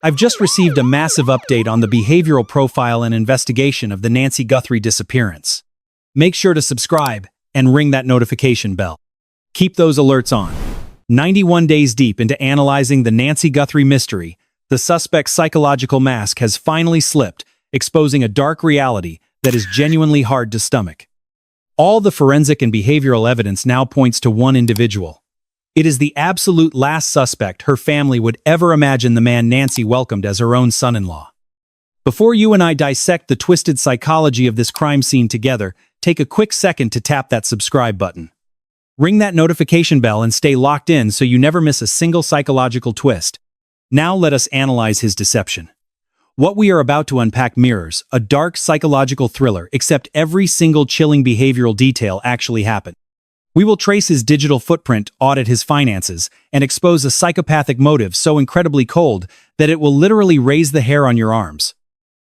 I've just received a massive update on the behavioral profile and investigation of the Nancy Guthrie disappearance. Make sure to subscribe and ring that notification bell. Keep those alerts on. 91 days deep into analyzing the Nancy Guthrie mystery, the suspect's psychological mask has finally slipped, exposing a dark reality that is genuinely hard to stomach. All the forensic and behavioral evidence now points to one individual. It is the absolute last suspect her family would ever imagine the man Nancy welcomed as her own son-in-law. Before you and I dissect the twisted psychology of this crime scene together, take a quick second to tap that subscribe button. Ring that notification bell and stay locked in so you never miss a single psychological twist. Now let us analyze his deception. What we are about to unpack mirrors a dark psychological thriller, except every single chilling behavioral detail actually happened. We will trace his digital footprint, audit his finances, and expose a psychopathic motive so incredibly cold that it will literally raise the hair on your arms.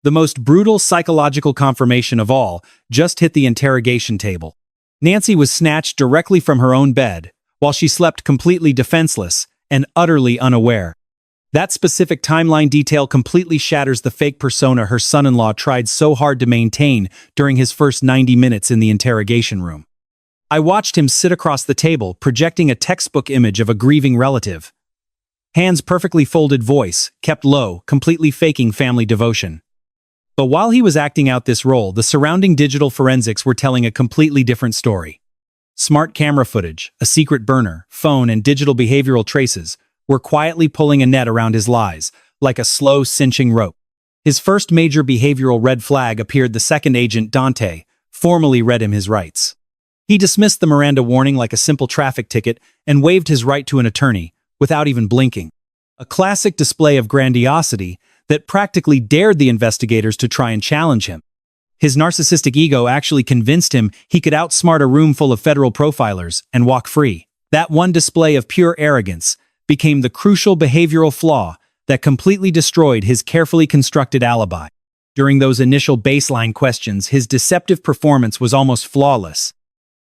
The most brutal psychological confirmation of all just hit the interrogation table. Nancy was snatched directly from her own bed, while she slept completely defenseless and utterly unaware. That specific timeline detail completely shatters the fake persona her son-in-law tried so hard to maintain during his first 90 minutes in the interrogation room. I watched him sit across the table, projecting a textbook image of a grieving relative. Hands perfectly folded, voice kept low, completely faking family devotion. But while he was acting out this role, the surrounding digital forensics were telling a completely different story. Smart camera footage, a secret burner, phone, and digital behavioral traces were quietly pulling a net around his lies, like a slow, cinching rope. His first major behavioral red flag appeared the second agent Dante formally read him his rights. He dismissed the Miranda warning like a simple traffic ticket and waived his right to an attorney, without even blinking. A classic display of grandiosity that practically dared the investigators to try and challenge him. His narcissistic ego actually convinced him he could outsmart a room full of federal profilers and walk free. That one display of pure arrogance became the crucial behavioral flaw that completely destroyed his carefully constructed alibi. During those initial baseline questions, his deceptive performance was almost flawless.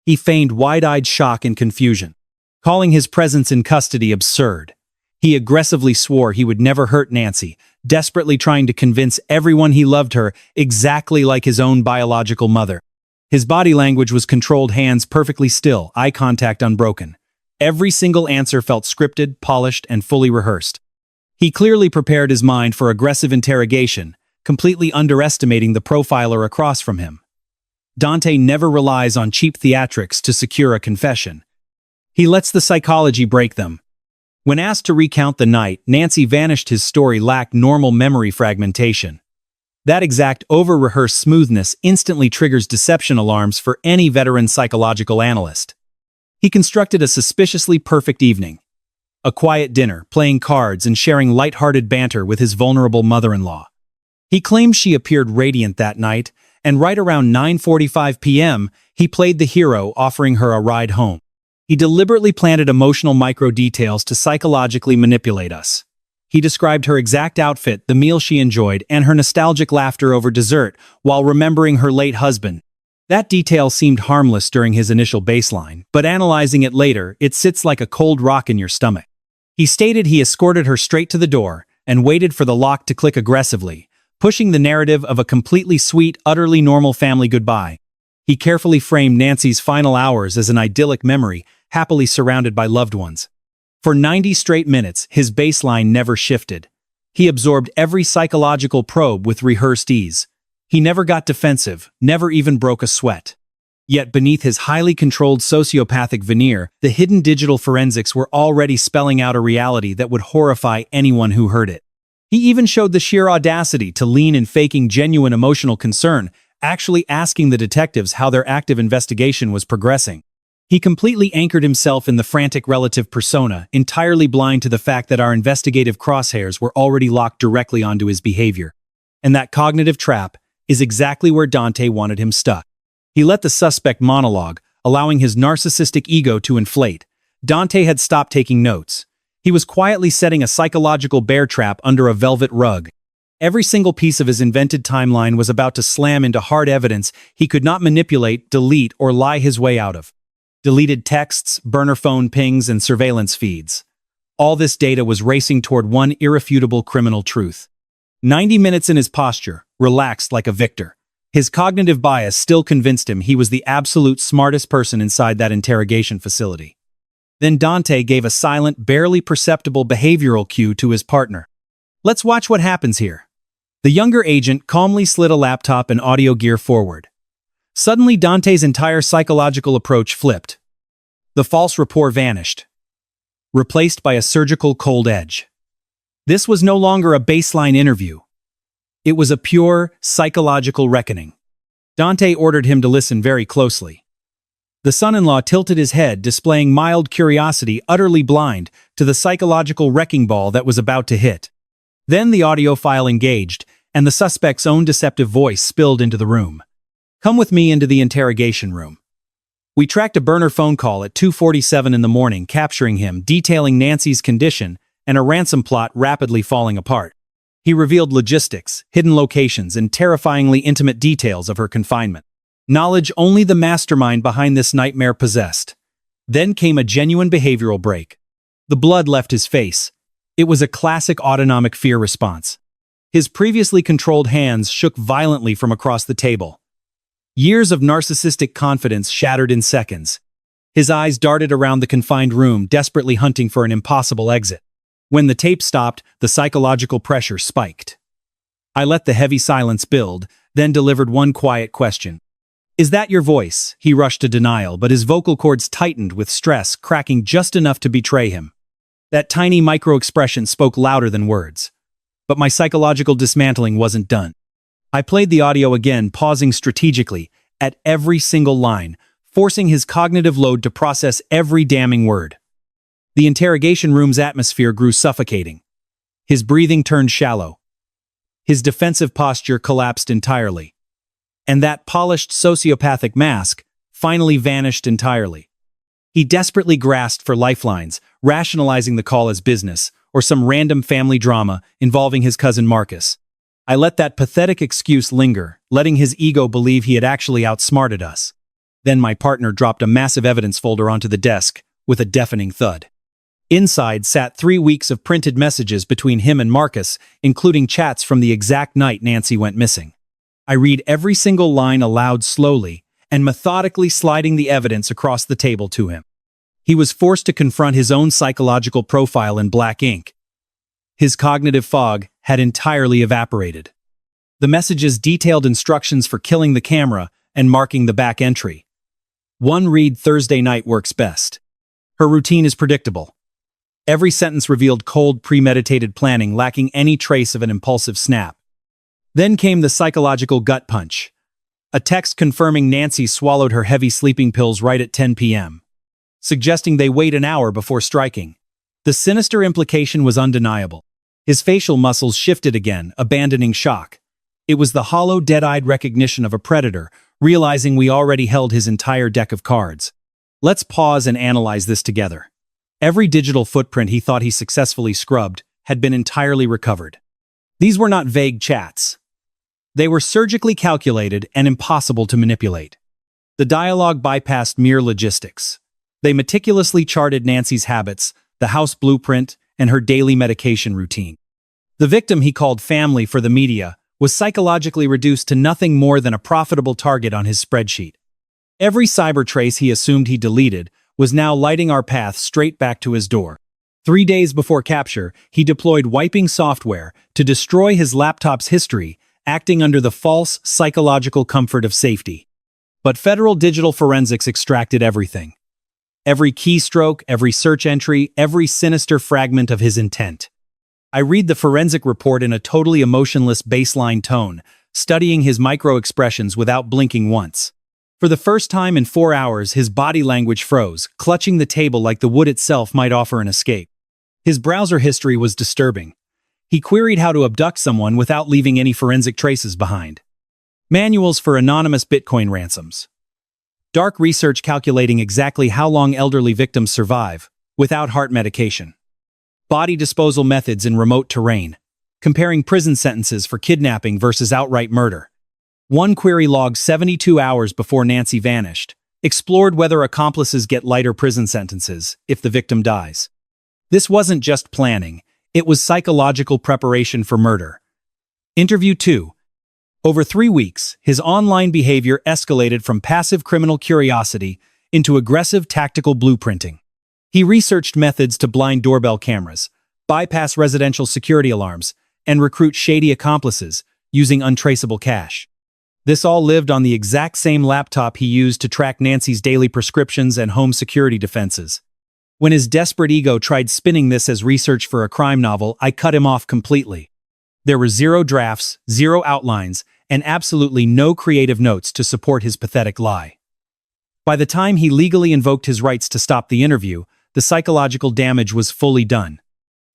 He feigned wide-eyed shock and confusion, calling his presence in custody absurd. He aggressively swore he would never hurt Nancy, desperately trying to convince everyone he loved her exactly like his own biological mother. His body language was controlled, hands perfectly still, eye contact unbroken. Every single answer felt scripted, polished, and fully rehearsed. He clearly prepared his mind for aggressive interrogation, completely underestimating the profiler across from him. Dante never relies on cheap theatrics to secure a confession. He lets the psychology break them. When asked to recount the night Nancy vanished, his story lacked normal memory fragmentation. That exact over-rehearsed smoothness instantly triggers deception alarms for any veteran psychological analyst. He constructed a suspiciously perfect evening. A quiet dinner, playing cards and sharing light-hearted banter with his vulnerable mother-in-law. He claimed she appeared radiant that night, and right around 9:45 p.m., he played the hero, offering her a ride home. He deliberately planted emotional micro-details to psychologically manipulate us. He described her exact outfit, the meal she enjoyed, and her nostalgic laughter over dessert while remembering her late husband. That detail seemed harmless during his initial baseline, but analyzing it later, it sits like a cold rock in your stomach. He stated he escorted her straight to the door and waited for the lock to click aggressively, pushing the narrative of a completely sweet, utterly normal family goodbye. He carefully framed Nancy's final hours as an idyllic memory, happily surrounded by loved ones. For 90 straight minutes, his baseline never shifted. He absorbed every psychological probe with rehearsed ease. He never got defensive, never even broke a sweat. Yet beneath his highly controlled sociopathic veneer, the hidden digital forensics were already spelling out a reality that would horrify anyone who heard it. He even showed the sheer audacity to lean in faking genuine emotional concern, actually asking the detectives how their active investigation was progressing. He completely anchored himself in the frantic relative persona, entirely blind to the fact that our investigative crosshairs were already locked directly onto his behavior. And that cognitive trap is exactly where Dante wanted him stuck. He let the suspect monologue, allowing his narcissistic ego to inflate. Dante had stopped taking notes. He was quietly setting a psychological bear trap under a velvet rug. Every single piece of his invented timeline was about to slam into hard evidence he could not manipulate, delete, or lie his way out of. Deleted texts, burner phone pings, and surveillance feeds. All this data was racing toward one irrefutable criminal truth. 90 minutes in his posture, relaxed like a victor. His cognitive bias still convinced him he was the absolute smartest person inside that interrogation facility. Then Dante gave a silent, barely perceptible behavioral cue to his partner. Let's watch what happens here. The younger agent calmly slid a laptop and audio gear forward. Suddenly, Dante's entire psychological approach flipped. The false rapport vanished, replaced by a surgical cold edge. This was no longer a baseline interview. It was a pure, psychological reckoning. Dante ordered him to listen very closely. The son-in-law tilted his head, displaying mild curiosity, utterly blind to the psychological wrecking ball that was about to hit. Then the audio file engaged, and the suspect's own deceptive voice spilled into the room. Come with me into the interrogation room. We tracked a burner phone call at 2:47 in the morning, capturing him, detailing Nancy's condition and a ransom plot rapidly falling apart. He revealed logistics, hidden locations, and terrifyingly intimate details of her confinement. Knowledge only the mastermind behind this nightmare possessed. Then came a genuine behavioral break. The blood left his face. It was a classic autonomic fear response. His previously controlled hands shook violently from across the table. Years of narcissistic confidence shattered in seconds. His eyes darted around the confined room, desperately hunting for an impossible exit. When the tape stopped, the psychological pressure spiked. I let the heavy silence build, then delivered one quiet question. Is that your voice? He rushed to denial, but his vocal cords tightened with stress, cracking just enough to betray him. That tiny micro-expression spoke louder than words. But my psychological dismantling wasn't done. I played the audio again, pausing strategically at every single line, forcing his cognitive load to process every damning word. The interrogation room's atmosphere grew suffocating. His breathing turned shallow. His defensive posture collapsed entirely. And that polished sociopathic mask finally vanished entirely. He desperately grasped for lifelines, rationalizing the call as business, or some random family drama involving his cousin Marcus. I let that pathetic excuse linger, letting his ego believe he had actually outsmarted us. Then my partner dropped a massive evidence folder onto the desk, with a deafening thud. Inside sat 3 weeks of printed messages between him and Marcus, including chats from the exact night Nancy went missing. I read every single line aloud slowly, and methodically sliding the evidence across the table to him. He was forced to confront his own psychological profile in black ink. His cognitive fog had entirely evaporated. The messages detailed instructions for killing the camera and marking the back entry. One read Thursday night works best. Her routine is predictable. Every sentence revealed cold, premeditated planning lacking any trace of an impulsive snap. Then came the psychological gut punch. A text confirming Nancy swallowed her heavy sleeping pills right at 10 p.m., suggesting they wait an hour before striking. The sinister implication was undeniable. His facial muscles shifted again, abandoning shock. It was the hollow, dead-eyed recognition of a predator, realizing we already held his entire deck of cards. Let's pause and analyze this together. Every digital footprint he thought he successfully scrubbed had been entirely recovered. These were not vague chats. They were surgically calculated and impossible to manipulate. The dialogue bypassed mere logistics. They meticulously charted Nancy's habits, the house blueprint, and her daily medication routine. The victim he called family for the media was psychologically reduced to nothing more than a profitable target on his spreadsheet. Every cyber trace he assumed he deleted was now lighting our path straight back to his door. 3 days before capture, he deployed wiping software to destroy his laptop's history, acting under the false psychological comfort of safety. But federal digital forensics extracted everything. Every keystroke, every search entry, every sinister fragment of his intent. I read the forensic report in a totally emotionless baseline tone, studying his micro-expressions without blinking once. For the first time in 4 hours, his body language froze, clutching the table like the wood itself might offer an escape. His browser history was disturbing. He queried how to abduct someone without leaving any forensic traces behind. Manuals for anonymous Bitcoin ransoms. Dark research calculating exactly how long elderly victims survive, without heart medication. Body disposal methods in remote terrain. Comparing prison sentences for kidnapping versus outright murder. One query logged 72 hours before Nancy vanished. Explored whether accomplices get lighter prison sentences if the victim dies. This wasn't just planning, it was psychological preparation for murder. Interview 2. Over 3 weeks, his online behavior escalated from passive criminal curiosity into aggressive tactical blueprinting. He researched methods to blind doorbell cameras, bypass residential security alarms, and recruit shady accomplices using untraceable cash. This all lived on the exact same laptop he used to track Nancy's daily prescriptions and home security defenses. When his desperate ego tried spinning this as research for a crime novel, I cut him off completely. There were 0 drafts, 0 outlines, and absolutely no creative notes to support his pathetic lie. By the time he legally invoked his rights to stop the interview, the psychological damage was fully done.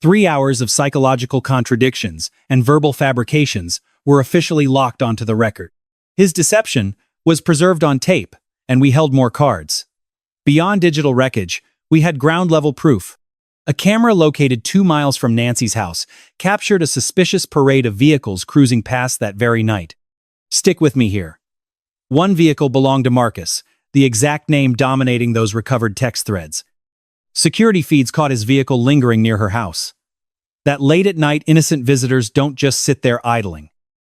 3 hours of psychological contradictions and verbal fabrications were officially locked onto the record. His deception was preserved on tape, and we held more cards. Beyond digital wreckage, we had ground-level proof. A camera located 2 miles from Nancy's house captured a suspicious parade of vehicles cruising past that very night. Stick with me here. One vehicle belonged to Marcus, the exact name dominating those recovered text threads. Security feeds caught his vehicle lingering near her house. That late-at-night innocent visitors don't just sit there idling.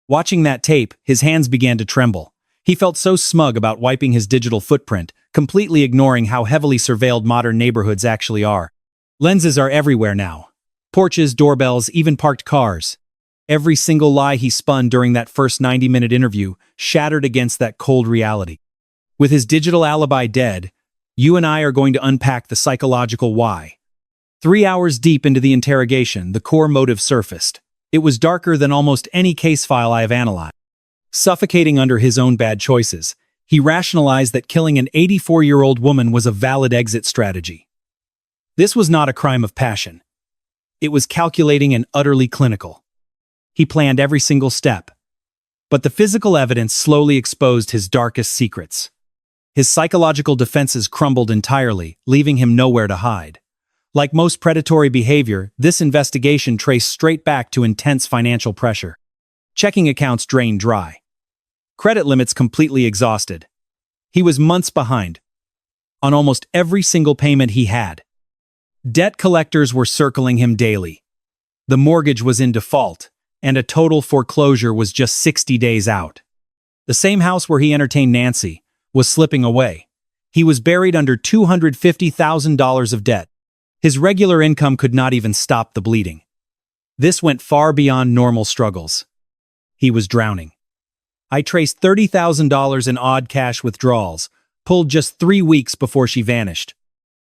Watching that tape, his hands began to tremble. He felt so smug about wiping his digital footprint, completely ignoring how heavily surveilled modern neighborhoods actually are. Lenses are everywhere now. Porches, doorbells, even parked cars. Every single lie he spun during that first 90-minute interview shattered against that cold reality. With his digital alibi dead, you and I are going to unpack the psychological why. 3 hours deep into the interrogation, the core motive surfaced. It was darker than almost any case file I have analyzed. Suffocating under his own bad choices, he rationalized that killing an 84-year-old woman was a valid exit strategy. This was not a crime of passion. It was calculating and utterly clinical. He planned every single step. But the physical evidence slowly exposed his darkest secrets. His psychological defenses crumbled entirely, leaving him nowhere to hide. Like most predatory behavior, this investigation traced straight back to intense financial pressure. Checking accounts drained dry. Credit limits completely exhausted. He was months behind on almost every single payment he had. Debt collectors were circling him daily. The mortgage was in default, and a total foreclosure was just 60 days out. The same house where he entertained Nancy was slipping away. He was buried under $250,000 of debt. His regular income could not even stop the bleeding. This went far beyond normal struggles. He was drowning. I traced $30,000 in odd cash withdrawals, pulled just 3 weeks before she vanished.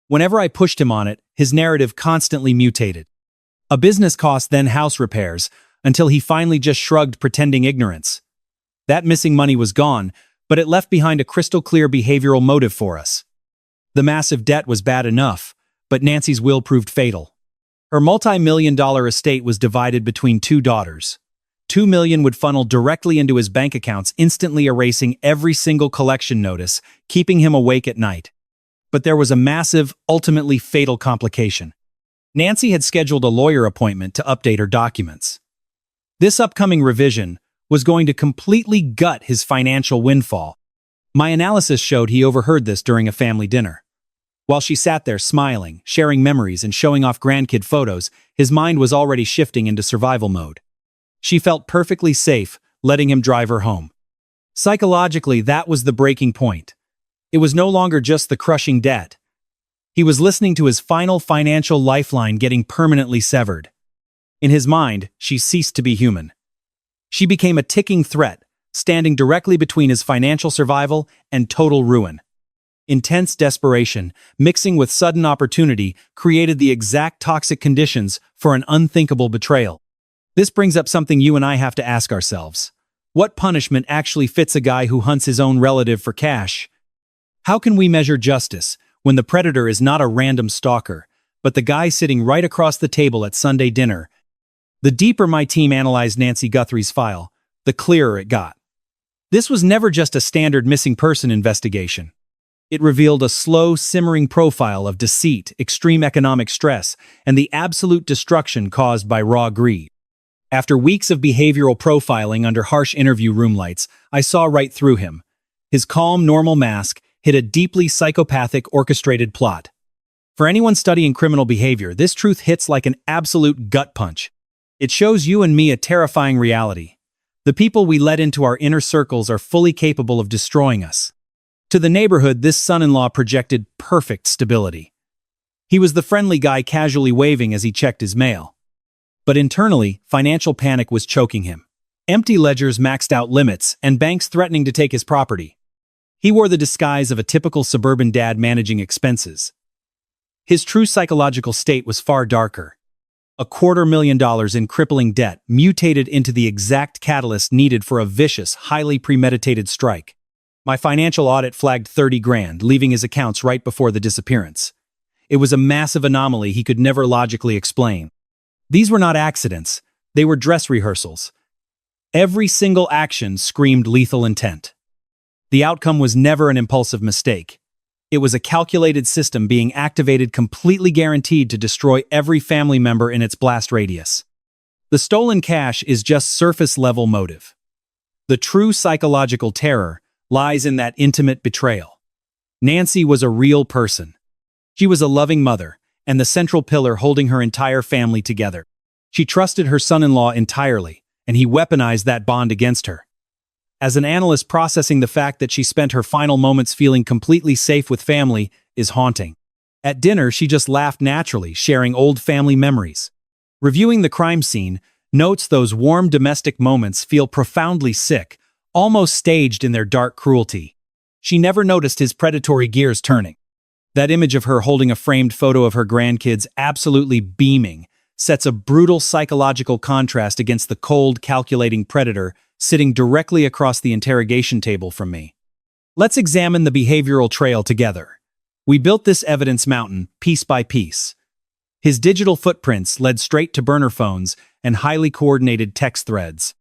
Whenever I pushed him on it, his narrative constantly mutated. A business cost, then house repairs, until he finally just shrugged, pretending ignorance. That missing money was gone, but it left behind a crystal-clear behavioral motive for us. The massive debt was bad enough, but Nancy's will proved fatal. Her multi-million-dollar estate was divided between 2 daughters. $2 million would funnel directly into his bank accounts, instantly erasing every single collection notice, keeping him awake at night. But there was a massive, ultimately fatal complication. Nancy had scheduled a lawyer appointment to update her documents. This upcoming revision was going to completely gut his financial windfall. My analysis showed he overheard this during a family dinner. While she sat there smiling, sharing memories, and showing off grandkid photos, his mind was already shifting into survival mode. She felt perfectly safe, letting him drive her home. Psychologically, that was the breaking point. It was no longer just the crushing debt. He was listening to his final financial lifeline getting permanently severed. In his mind, she ceased to be human. She became a ticking threat, standing directly between his financial survival and total ruin. Intense desperation, mixing with sudden opportunity, created the exact toxic conditions for an unthinkable betrayal. This brings up something you and I have to ask ourselves. What punishment actually fits a guy who hunts his own relative for cash? How can we measure justice when the predator is not a random stalker, but the guy sitting right across the table at Sunday dinner? The deeper my team analyzed Nancy Guthrie's file, the clearer it got. This was never just a standard missing person investigation. It revealed a slow, simmering profile of deceit, extreme economic stress, and the absolute destruction caused by raw greed. After weeks of behavioral profiling under harsh interview room lights, I saw right through him. His calm, normal mask hid a deeply psychopathic, orchestrated plot. For anyone studying criminal behavior, this truth hits like an absolute gut punch. It shows you and me a terrifying reality. The people we let into our inner circles are fully capable of destroying us. To the neighborhood, this son-in-law projected perfect stability. He was the friendly guy casually waving as he checked his mail. But internally, financial panic was choking him. Empty ledgers, maxed out limits, and banks threatening to take his property. He wore the disguise of a typical suburban dad managing expenses. His true psychological state was far darker. $250,000 in crippling debt mutated into the exact catalyst needed for a vicious, highly premeditated strike. My financial audit flagged $30,000, leaving his accounts right before the disappearance. It was a massive anomaly he could never logically explain. These were not accidents, they were dress rehearsals. Every single action screamed lethal intent. The outcome was never an impulsive mistake. It was a calculated system being activated, completely guaranteed to destroy every family member in its blast radius. The stolen cash is just surface-level motive. The true psychological terror lies in that intimate betrayal. Nancy was a real person. She was a loving mother, and the central pillar holding her entire family together. She trusted her son-in-law entirely, and he weaponized that bond against her. As an analyst, processing the fact that she spent her final moments feeling completely safe with family is haunting. At dinner, she just laughed naturally, sharing old family memories. Reviewing the crime scene, notes those warm domestic moments feel profoundly sick, almost staged in their dark cruelty. She never noticed his predatory gears turning. That image of her holding a framed photo of her grandkids, absolutely beaming, sets a brutal psychological contrast against the cold, calculating predator sitting directly across the interrogation table from me. Let's examine the behavioral trail together. We built this evidence mountain piece by piece. His digital footprints led straight to burner phones and highly coordinated text threads.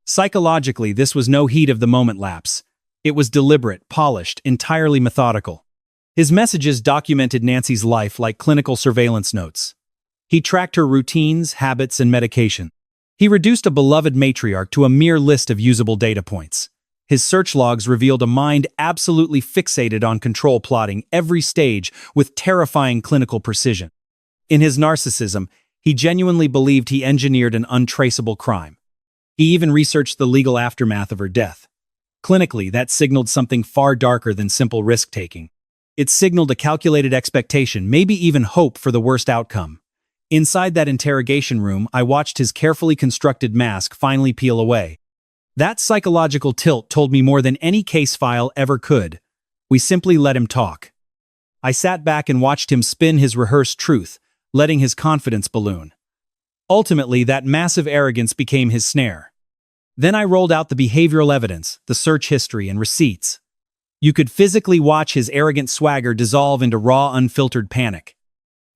Psychologically, this was no heat-of-the-moment lapse. It was deliberate, polished, entirely methodical. His messages documented Nancy's life like clinical surveillance notes. He tracked her routines, habits, and medication. He reduced a beloved matriarch to a mere list of usable data points. His search logs revealed a mind absolutely fixated on control, plotting every stage with terrifying clinical precision. In his narcissism, he genuinely believed he engineered an untraceable crime. He even researched the legal aftermath of her death. Clinically, that signaled something far darker than simple risk-taking. It signaled a calculated expectation, maybe even hope for the worst outcome. Inside that interrogation room, I watched his carefully constructed mask finally peel away. That psychological tilt told me more than any case file ever could. We simply let him talk. I sat back and watched him spin his rehearsed truth, letting his confidence balloon. Ultimately, that massive arrogance became his snare. Then I rolled out the behavioral evidence, the search history, and receipts. You could physically watch his arrogant swagger dissolve into raw, unfiltered panic.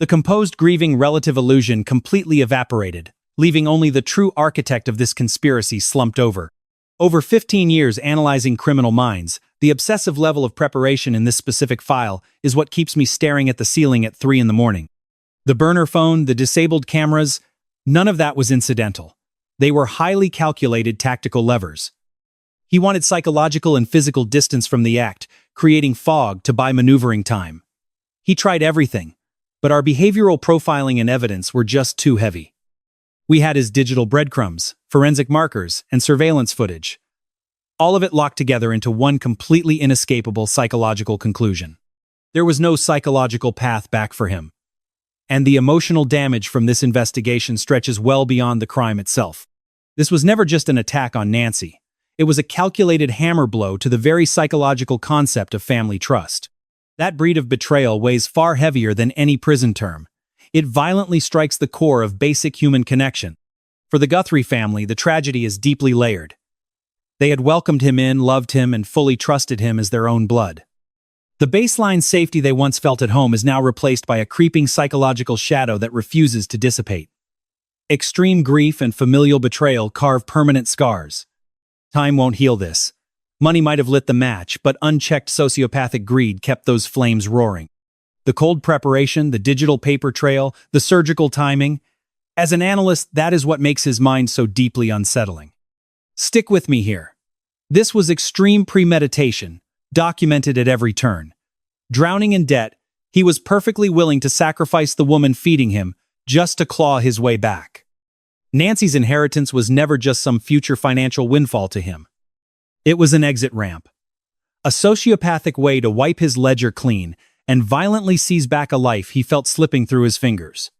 The composed, grieving relative illusion completely evaporated, leaving only the true architect of this conspiracy slumped over. Over 15 years analyzing criminal minds, the obsessive level of preparation in this specific file is what keeps me staring at the ceiling at 3 a.m. The burner phone, the disabled cameras, none of that was incidental. They were highly calculated tactical levers. He wanted psychological and physical distance from the act, creating fog to buy maneuvering time. He tried everything, but our behavioral profiling and evidence were just too heavy. We had his digital breadcrumbs, forensic markers, and surveillance footage. All of it locked together into one completely inescapable psychological conclusion. There was no psychological path back for him. And the emotional damage from this investigation stretches well beyond the crime itself. This was never just an attack on Nancy. It was a calculated hammer blow to the very psychological concept of family trust. That breed of betrayal weighs far heavier than any prison term. It violently strikes the core of basic human connection. For the Guthrie family, the tragedy is deeply layered. They had welcomed him in, loved him, and fully trusted him as their own blood. The baseline safety they once felt at home is now replaced by a creeping psychological shadow that refuses to dissipate. Extreme grief and familial betrayal carve permanent scars. Time won't heal this. Money might have lit the match, but unchecked sociopathic greed kept those flames roaring. The cold preparation, the digital paper trail, the surgical timing. As an analyst, that is what makes his mind so deeply unsettling. Stick with me here. This was extreme premeditation, documented at every turn. Drowning in debt, He was perfectly willing to sacrifice the woman feeding him just to claw his way back. Nancy's inheritance was never just some future financial windfall to him. It was an exit ramp. A sociopathic way to wipe his ledger clean and violently seize back a life he felt slipping through his fingers.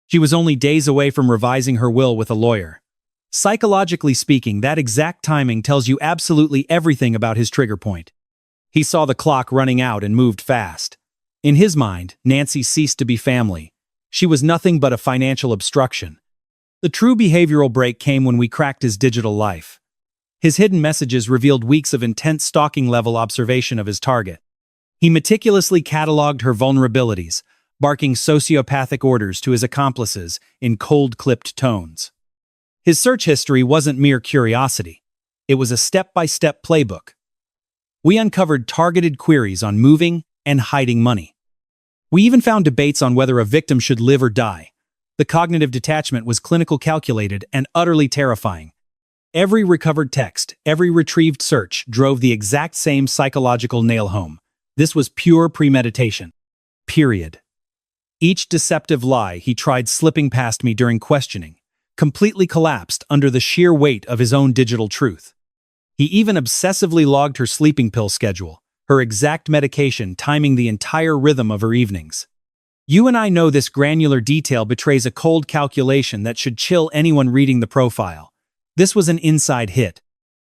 She was only days away from revising her will with a lawyer. Psychologically speaking, that exact timing tells you absolutely everything about his trigger point. He saw the clock running out and moved fast. In his mind, Nancy ceased to be family. She was nothing but a financial obstruction. The true behavioral break came when we cracked his digital life. His hidden messages revealed weeks of intense stalking-level observation of his target. He meticulously cataloged her vulnerabilities, barking sociopathic orders to his accomplices in cold-clipped tones. His search history wasn't mere curiosity. It was a step-by-step playbook. We uncovered targeted queries on moving and hiding money. We even found debates on whether a victim should live or die. The cognitive detachment was clinical calculated and utterly terrifying. Every recovered text, every retrieved search drove the exact same psychological nail home. This was pure premeditation. Period. Each deceptive lie he tried slipping past me during questioning completely collapsed under the sheer weight of his own digital truth. He even obsessively logged her sleeping pill schedule, her exact medication timing the entire rhythm of her evenings. You and I know this granular detail betrays a cold calculation that should chill anyone reading the profile. This was an inside hit.